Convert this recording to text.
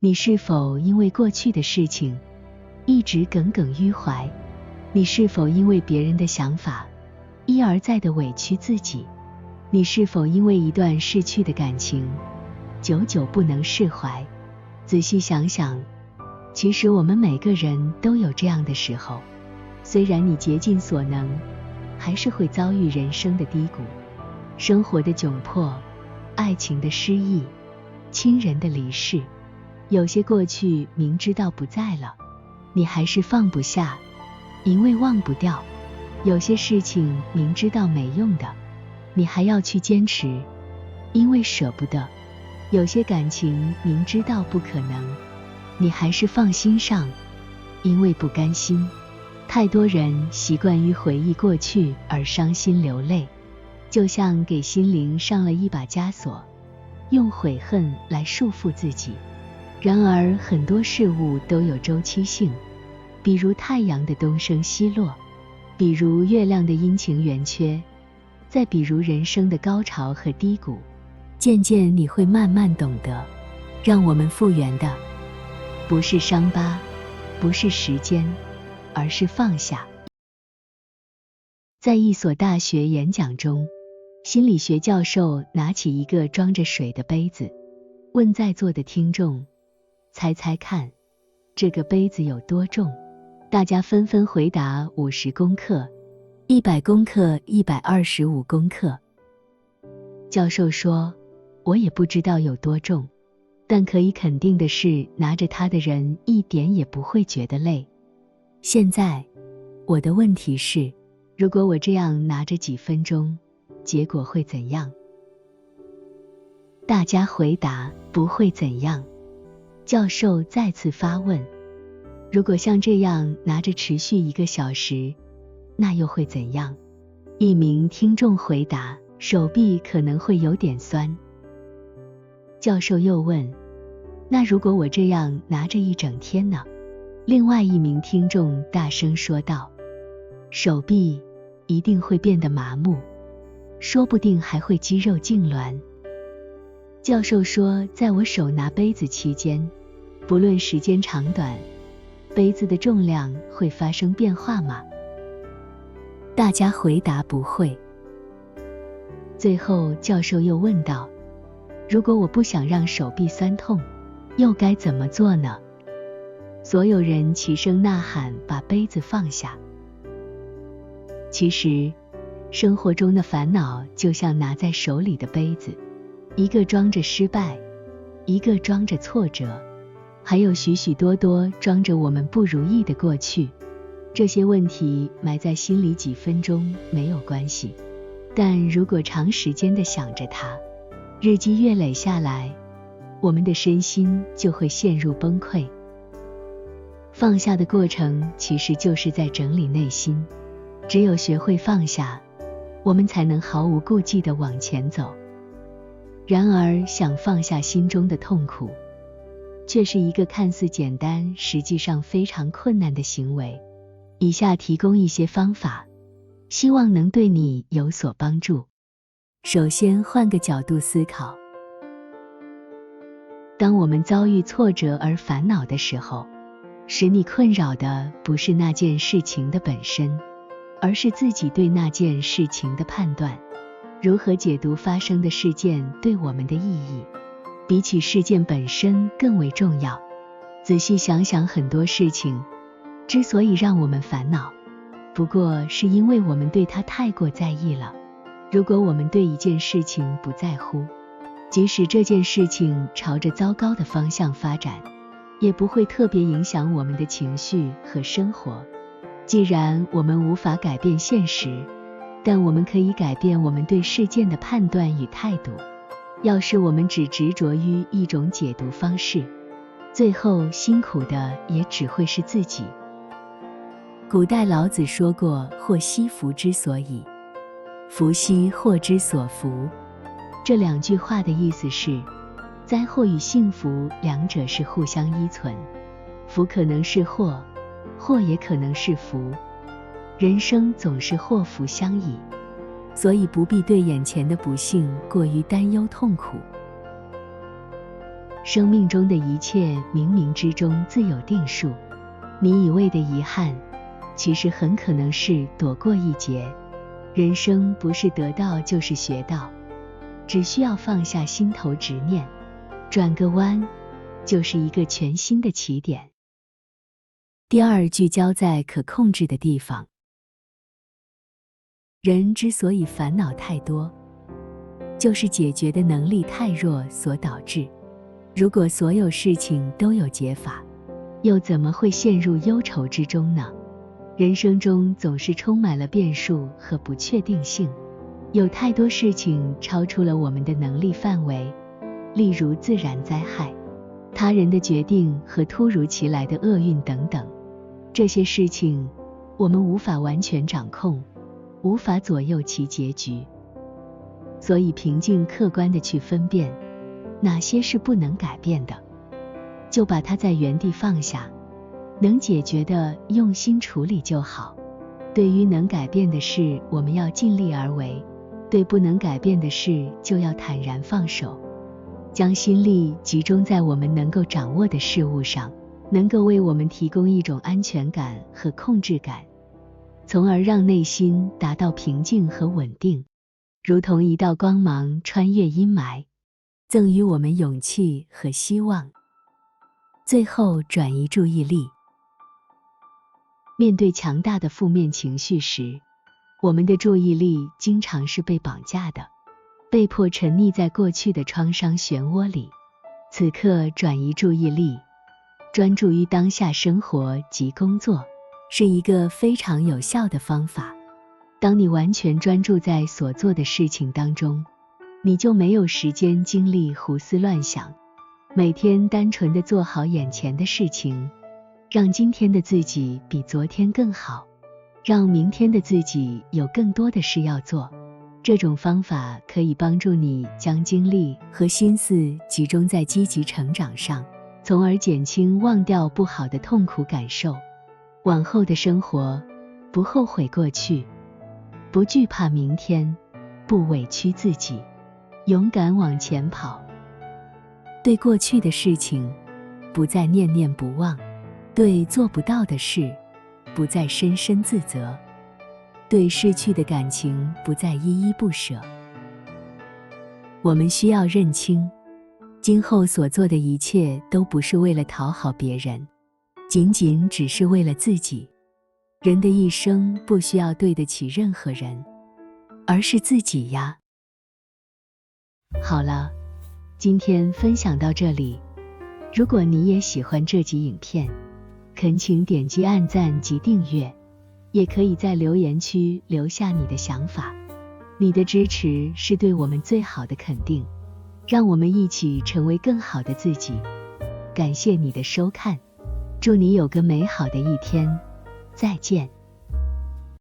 你是否因为过去的事情一直耿耿于怀？你是否因为别人的想法一而再地委屈自己？你是否因为一段逝去的感情久久不能释怀？仔细想想，其实我们每个人都有这样的时候，虽然你竭尽所能，还是会遭遇人生的低谷，生活的窘迫，爱情的失意，亲人的离世。有些过去明知道不在了，你还是放不下，因为忘不掉；有些事情明知道没用的，你还要去坚持，因为舍不得；有些感情明知道不可能，你还是放心上，因为不甘心。太多人习惯于回忆过去而伤心流泪，就像给心灵上了一把枷锁，用悔恨来束缚自己。然而很多事物都有周期性，比如太阳的东升西落，比如月亮的阴晴圆缺，再比如人生的高潮和低谷。渐渐你会慢慢懂得，让我们复原的不是伤疤，不是时间，而是放下。在一所大学演讲中，心理学教授拿起一个装着水的杯子，问在座的听众，猜猜看，这个杯子有多重？大家纷纷回答50公克、100公克、125公克。教授说，我也不知道有多重，但可以肯定的是，拿着它的人一点也不会觉得累。现在，我的问题是，如果我这样拿着几分钟，结果会怎样？大家回答，不会怎样。教授再次发问，如果像这样拿着持续1个小时，那又会怎样？一名听众回答，手臂可能会有点酸。教授又问，那如果我这样拿着一整天呢？另外一名听众大声说道，手臂一定会变得麻木，说不定还会肌肉痉挛。教授说，在我手拿杯子期间，不论时间长短，杯子的重量会发生变化吗？大家回答不会。最后教授又问道，如果我不想让手臂酸痛，又该怎么做呢？所有人齐声呐喊，把杯子放下。其实，生活中的烦恼就像拿在手里的杯子，一个装着失败，一个装着挫折，还有许许多多装着我们不如意的过去。这些问题埋在心里几分钟没有关系，但如果长时间地想着它，日积月累下来，我们的身心就会陷入崩溃。放下的过程其实就是在整理内心，只有学会放下，我们才能毫无顾忌地往前走。然而，想放下心中的痛苦，却是一个看似简单，实际上非常困难的行为。以下提供一些方法，希望能对你有所帮助。首先，换个角度思考。当我们遭遇挫折而烦恼的时候，使你困扰的不是那件事情的本身，而是自己对那件事情的判断。如何解读发生的事件对我们的意义，比起事件本身更为重要。仔细想想，很多事情之所以让我们烦恼，不过是因为我们对它太过在意了。如果我们对一件事情不在乎，即使这件事情朝着糟糕的方向发展，也不会特别影响我们的情绪和生活。既然我们无法改变现实，但我们可以改变我们对事件的判断与态度。要是我们只执着于一种解读方式，最后辛苦的也只会是自己。古代老子说过，祸兮福之所倚，福兮祸之所伏。这两句话的意思是，灾祸与幸福两者是互相依存，福可能是祸，祸也可能是福。人生总是祸福相倚，所以不必对眼前的不幸过于担忧痛苦。生命中的一切冥冥之中自有定数，你以为的遗憾，其实很可能是躲过一劫。人生不是得到就是学到，只需要放下心头执念，转个弯，就是一个全新的起点。第二，聚焦在可控制的地方。人之所以烦恼太多，就是解决的能力太弱所导致。如果所有事情都有解法，又怎么会陷入忧愁之中呢？人生中总是充满了变数和不确定性，有太多事情超出了我们的能力范围，例如自然灾害、他人的决定和突如其来的厄运等等。这些事情我们无法完全掌控，无法左右其结局，所以平静客观地去分辨哪些是不能改变的，就把它在原地放下，能解决的用心处理就好。对于能改变的事，我们要尽力而为，对不能改变的事就要坦然放手，将心力集中在我们能够掌握的事物上，能够为我们提供一种安全感和控制感，从而让内心达到平静和稳定，如同一道光芒穿越阴霾，赠予我们勇气和希望。最后，转移注意力。面对强大的负面情绪时，我们的注意力经常是被绑架的，被迫沉溺在过去的创伤漩涡里。此刻转移注意力，专注于当下生活及工作，是一个非常有效的方法。当你完全专注在所做的事情当中，你就没有时间精力胡思乱想，每天单纯地做好眼前的事情，让今天的自己比昨天更好，让明天的自己有更多的事要做。这种方法可以帮助你将精力和心思集中在积极成长上，从而减轻忘掉不好的痛苦感受。往后的生活，不后悔过去，不惧怕明天，不委屈自己，勇敢往前跑。对过去的事情，不再念念不忘；对做不到的事，不再深深自责；对逝去的感情，不再依依不舍。我们需要认清，今后所做的一切都不是为了讨好别人，仅仅只是为了自己。人的一生不需要对得起任何人，而是自己呀。好了，今天分享到这里。如果你也喜欢这集影片，恳请点击按赞及订阅，也可以在留言区留下你的想法。你的支持是对我们最好的肯定，让我们一起成为更好的自己。感谢你的收看，祝你有个美好的一天，再见。